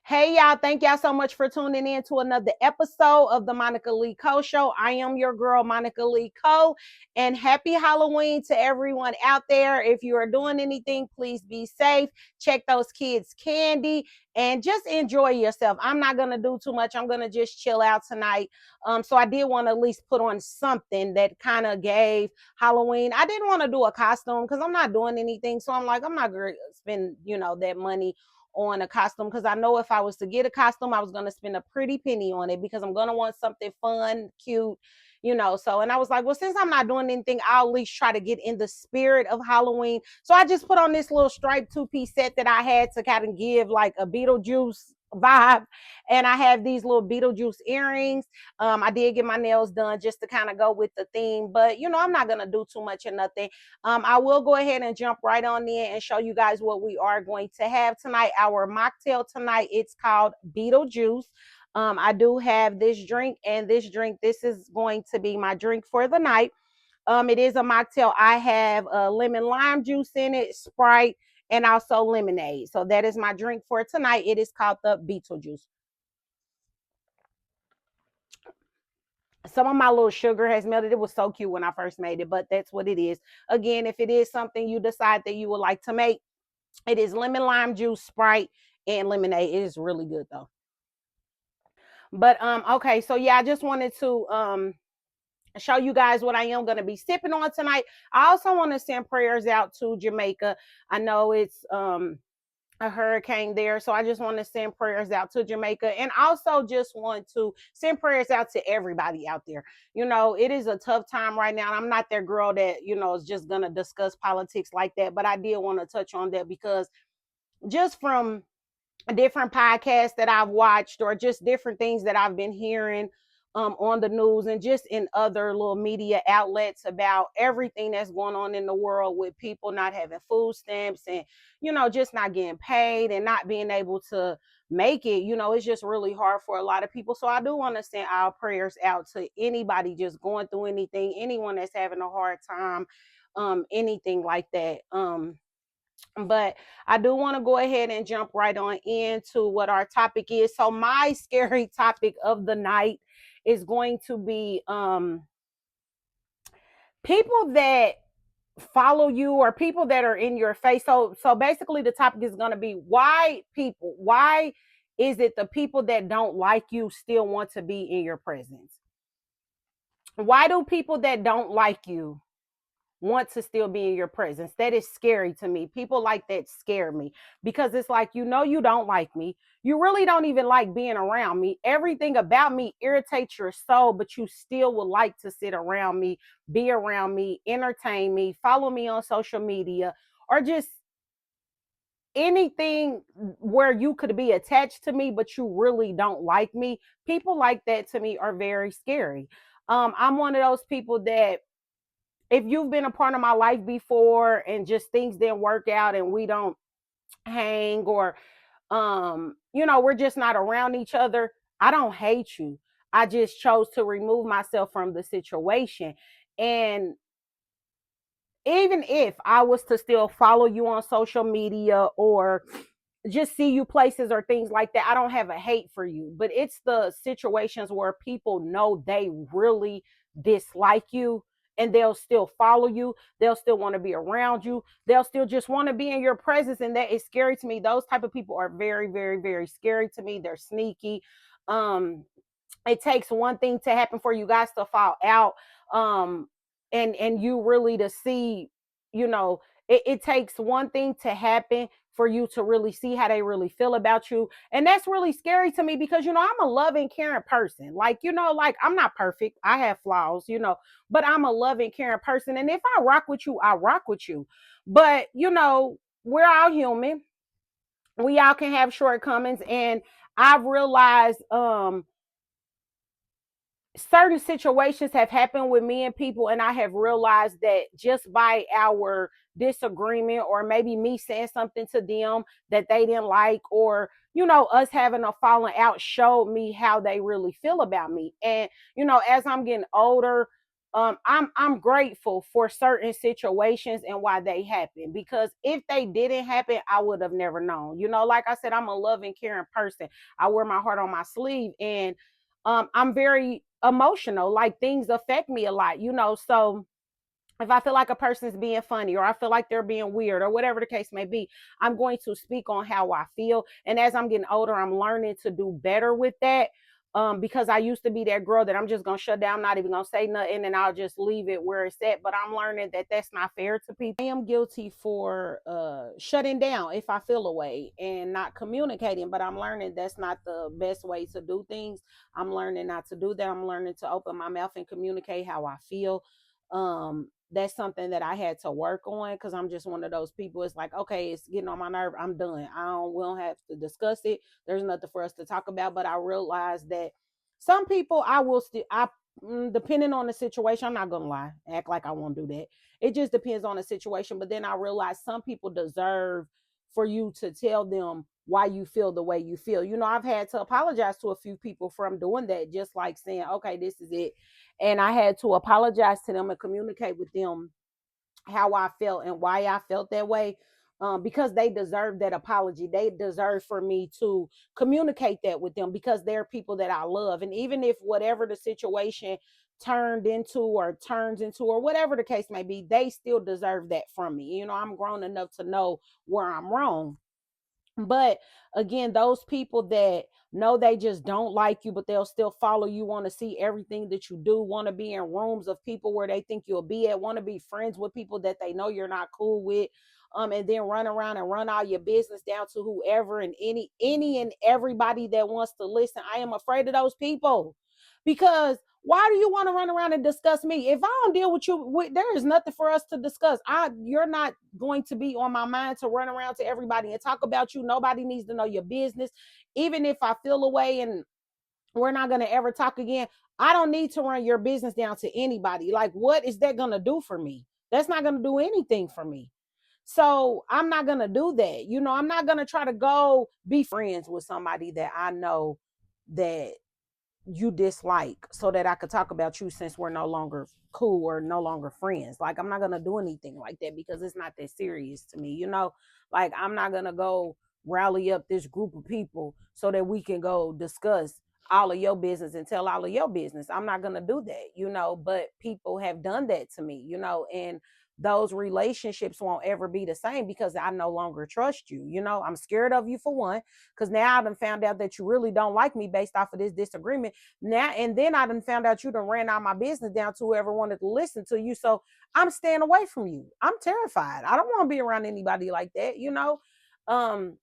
Hey y'all, thank y'all so much for tuning in to another episode of the Lecole Show. I am your girl, Lecole, and happy Halloween to everyone out there. If you are doing anything, please be safe. Check those kids' candy and just enjoy yourself. I'm not gonna do too much. I'm gonna just chill out tonight. So I did want to at least put on something that kind of gave Halloween. I didn't want to do a costume because I'm not doing anything. So I'm like, I'm not gonna spend, that money on a costume because I know if I was to get a costume, I was going to spend a pretty penny on it because I'm going to want something fun, cute, So, and I was like, well, since I'm not doing anything, I'll at least try to get in the spirit of Halloween. So I just put on this little striped two-piece set that I had to kind of give like a Beetlejuice vibe. And I have these little Beetlejuice earrings. I did get my nails done just to kind of go with the theme, but I'm not going to do too much or nothing. I will go ahead and jump right on in and show you guys what we are going to have tonight. Our mocktail tonight, it's called Beetlejuice. I do have this drink, and this is going to be my drink for the night. It is a mocktail. I have lemon lime juice in it, Sprite, and also lemonade. So that is my drink for tonight. It is called the Beetlejuice. Some of my little sugar has melted. It was so cute when I first made it, but that's what it is. Again, if it is something you decide that you would like to make, it is lemon lime juice, Sprite, and lemonade. It is really good though. But okay, so yeah, I just wanted to show you guys what I am going to be sipping on tonight. I also want to send prayers out to Jamaica. I know it's a hurricane there. So I just want to send prayers out to Jamaica, and also just want to send prayers out to everybody out there. It is a tough time right now. I'm not that girl that, is just going to discuss politics like that, but I did want to touch on that because just from different podcasts that I've watched or just different things that I've been hearing on the news and just in other little media outlets about everything that's going on in the world with people not having food stamps and, just not getting paid and not being able to make it. It's just really hard for a lot of people. So I do want to send our prayers out to anybody just going through anything, anyone that's having a hard time, anything like that. But I do want to go ahead and jump right on into what our topic is. So my scary topic of the night is going to be people that follow you or people that are in your face. So basically the topic is going to be why is it the people that don't like you still want to be in your presence? Why do people that don't like you want to still be in your presence? That is scary to me. People like that scare me because it's like, you don't like me. You really don't even like being around me. Everything about me irritates your soul, but you still would like to sit around me, be around me, entertain me, follow me on social media, or just anything where you could be attached to me, but you really don't like me. People like that to me are very scary. I'm one of those people that if you've been a part of my life before and just things didn't work out and we don't hang or we're just not around each other, I don't hate you. I just chose to remove myself from the situation. And even if I was to still follow you on social media or just see you places or things like that, I don't have a hate for you. But it's the situations where people know they really dislike you and they'll still follow you. They'll still want to be around you. They'll still just want to be in your presence. And that is scary to me. Those type of people are very, very, very scary to me. They're sneaky. Um, it takes one thing to happen for you guys to fall out. Um, and you really to see, you know, it takes one thing to happen for you to really see how they really feel about you. And that's really scary to me because, I'm a loving, caring person. Like, like I'm not perfect. I have flaws, but I'm a loving, caring person. And if I rock with you, I rock with you. But, we're all human. We all can have shortcomings. And I've realized certain situations have happened with me and people, and I have realized that just by our disagreement or maybe me saying something to them that they didn't like, or us having a falling out showed me how they really feel about me. And as I'm getting older, I'm grateful for certain situations and why they happen, because if they didn't happen, I would have never known. Like I said, I'm a loving, caring person. I wear my heart on my sleeve, and I'm very emotional. Like, things affect me a lot. So if I feel like a person's being funny, or I feel like they're being weird, or whatever the case may be, I'm going to speak on how I feel. And as I'm getting older, I'm learning to do better with that. Because I used to be that girl that I'm just gonna shut down, not even gonna say nothing, and I'll just leave it where it's at. But I'm learning that that's not fair to people. I am guilty for shutting down if I feel a way and not communicating, but I'm learning that's not the best way to do things. I'm learning not to do that. I'm learning to open my mouth and communicate how I feel. That's something that I had to work on, because I'm just one of those people. It's like, okay, it's getting on my nerve, I'm done. We don't have to discuss it. There's nothing for us to talk about. But I realized that some people, I will still I depending on the situation, I'm not gonna lie, act like I won't do that. It just depends on the situation. But then I realized some people deserve for you to tell them why you feel the way you feel. I've had to apologize to a few people from doing that, just like saying, okay, this is it. And I had to apologize to them and communicate with them how I felt and why I felt that way. Because they deserve that apology. They deserve for me to communicate that with them, because they're people that I love. And even if whatever the situation turned into or turns into, or whatever the case may be, they still deserve that from me. I'm grown enough to know where I'm wrong. But again, those people that know they just don't like you, but they'll still follow you, want to see everything that you do, want to be in rooms of people where they think you'll be at, want to be friends with people that they know you're not cool with, and then run around and run all your business down to whoever and any and everybody that wants to listen. I am afraid of those people, because why do you want to run around and discuss me? If I don't deal with you, there is nothing for us to discuss. You're not going to be on my mind to run around to everybody and talk about you. Nobody needs to know your business. Even if I feel away and we're not going to ever talk again, I don't need to run your business down to anybody. Like, what is that going to do for me? That's not going to do anything for me. So I'm not going to do that. I'm not going to try to go be friends with somebody that I know that you dislike, so that I could talk about you, since we're no longer cool or no longer friends. Like, I'm not gonna do anything like that, because it's not that serious to me. Like, I'm not gonna go rally up this group of people so that we can go discuss all of your business and tell all of your business. I'm not gonna do that. But people have done that to me. And those relationships won't ever be the same, because I no longer trust you. I'm scared of you, for one, because now I done found out that you really don't like me based off of this disagreement. Now, and then I done found out you done ran all my business down to whoever wanted to listen to you. So I'm staying away from you. I'm terrified. I don't want to be around anybody like that. Um,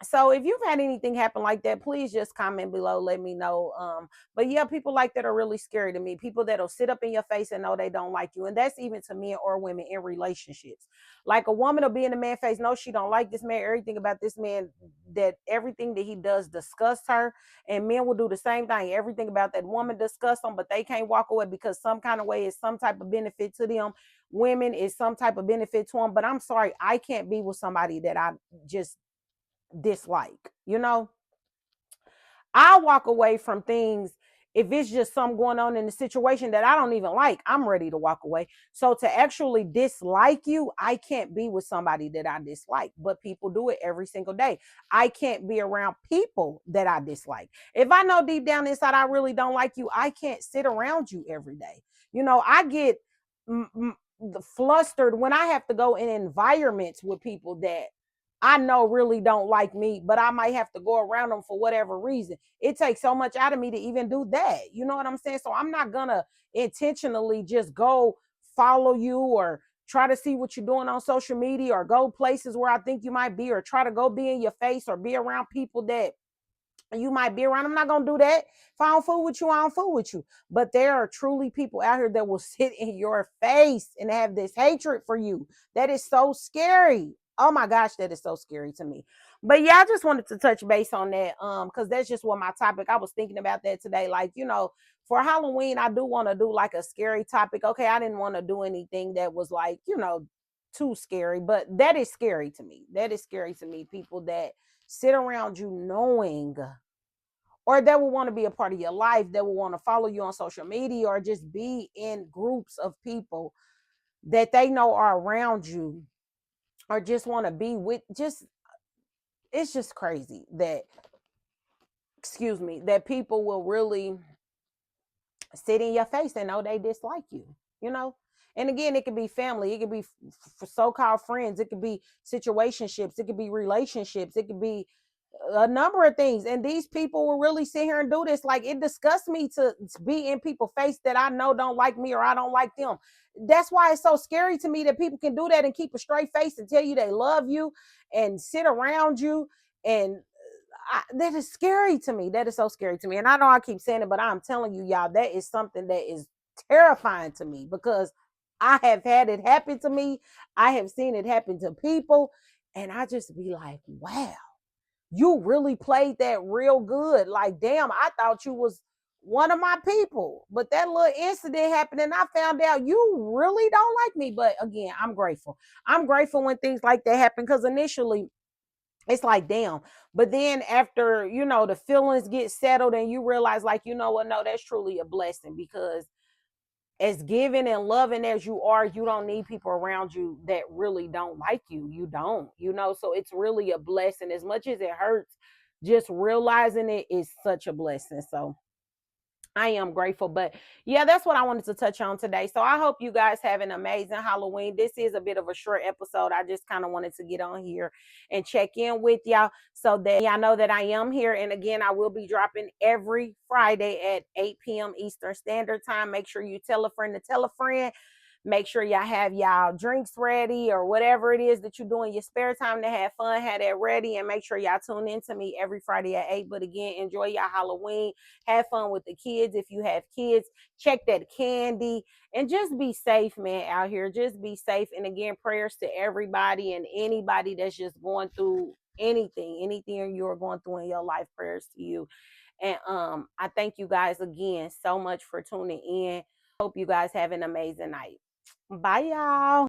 so if you've had anything happen like that, please just comment below, let me know. But yeah, people like that are really scary to me. People that'll sit up in your face and know they don't like you. And that's even to men or women in relationships. Like, a woman will be in a man's face, no, she don't like this man, everything about this man, that everything that he does disgusts her. And men will do the same thing. Everything about that woman disgusts them, but they can't walk away, because some kind of way is some type of benefit to them. Women is some type of benefit to them. But I'm sorry, I can't be with somebody that I just dislike. I walk away from things if it's just something going on in the situation that I don't even like. I'm ready to walk away. So to actually dislike you, I can't be with somebody that I dislike. But people do it every single day. I can't be around people that I dislike. If I know deep down inside I really don't like you, I can't sit around you every day. I get flustered when I have to go in environments with people that I know really don't like me, but I might have to go around them for whatever reason. It takes so much out of me to even do that. You know what I'm saying? So I'm not gonna intentionally just go follow you, or try to see what you're doing on social media, or go places where I think you might be, or try to go be in your face, or be around people that you might be around. I'm not gonna do that. If I don't fool with you, I don't fool with you. But there are truly people out here that will sit in your face and have this hatred for you. That is so scary. Oh my gosh, that is so scary to me. But yeah, I just wanted to touch base on that. Because that's just what my topic. I was thinking about that today. Like, for Halloween, I do want to do like a scary topic. Okay, I didn't want to do anything that was like, too scary, but that is scary to me. That is scary to me. People that sit around you knowing or that will want to be a part of your life, that will want to follow you on social media, or just be in groups of people that they know are around you, or just want to be with. Just, it's just crazy that, excuse me, that people will really sit in your face and know they dislike you, you know? And again, it could be family, it could be for so-called friends, it could be situationships, it could be relationships, it could be a number of things. And these people will really sit here and do this. Like, it disgusts me to be in people's face that I know don't like me, or I don't like them. That's why it's so scary to me that people can do that and keep a straight face and tell you they love you and sit around you. And that is scary to me. That is so scary to me. And I know I keep saying it, but I'm telling you, y'all, that is something that is terrifying to me, because I have had it happen to me. I have seen it happen to people. And I just be like, wow, you really played that real good. Like, damn, I thought you was one of my people. But that little incident happened and I found out you really don't like me. But again, I'm grateful. I'm grateful when things like that happen, because initially it's like, damn. But then after, the feelings get settled and you realize, like, you know what, no, that's truly a blessing, because as giving and loving as you are, you don't need people around you that really don't like you. You don't, so it's really a blessing. As much as it hurts, just realizing it is such a blessing. So I am grateful. But yeah, that's what I wanted to touch on today. So I hope you guys have an amazing Halloween. This is a bit of a short episode. I just kind of wanted to get on here and check in with y'all so that y'all know that I am here. And again, I will be dropping every Friday at 8 p.m. Eastern Standard Time. Make sure you tell a friend to tell a friend. Make sure y'all have y'all drinks ready, or whatever it is that you do in your spare time to have fun, have that ready. And make sure y'all tune in to me every Friday at 8. But again, enjoy y'all Halloween. Have fun with the kids. If you have kids, check that candy, and just be safe, man, out here. Just be safe. And again, prayers to everybody and anybody that's just going through anything you're going through in your life. Prayers to you. And I thank you guys again so much for tuning in. Hope you guys have an amazing night. Bye, y'all.